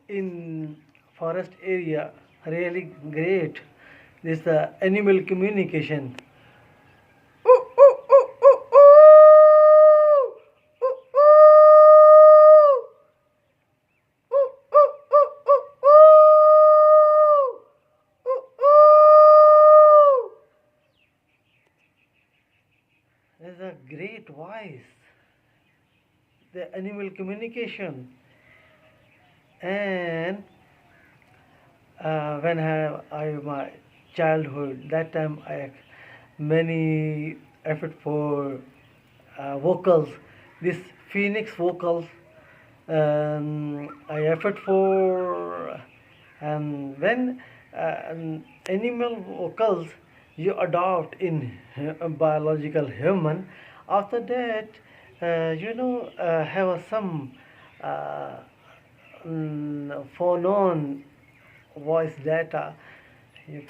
in forest area, really great. This animal communication. There's a great voice, the animal communication. And when I my childhood, that time I many effort for vocals, this Phoenix vocals, I effort for, and when animal vocals you adopt in biological human, after that have some phonon voice data you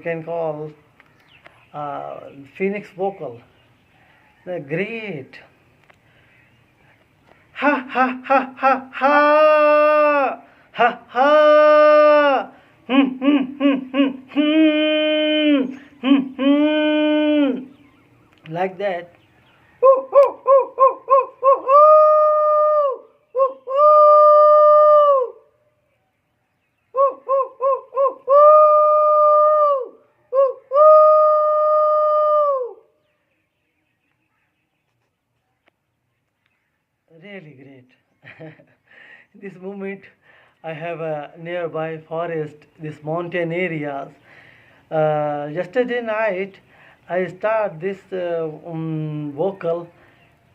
can call Phoenix vocal. They're great. Ha ha ha ha ha ha ha. Like that. Really great. This moment I have a nearby forest, this mountain areas. Yesterday night I start this vocal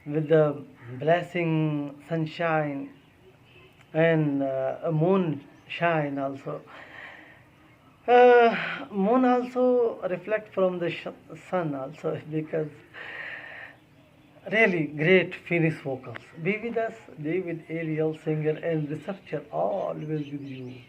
with the blessing sunshine and moonshine also. Moon also reflect from the sun also, because really great Phoenix vocals. Be with us, David Ariel, singer and researcher, always with you.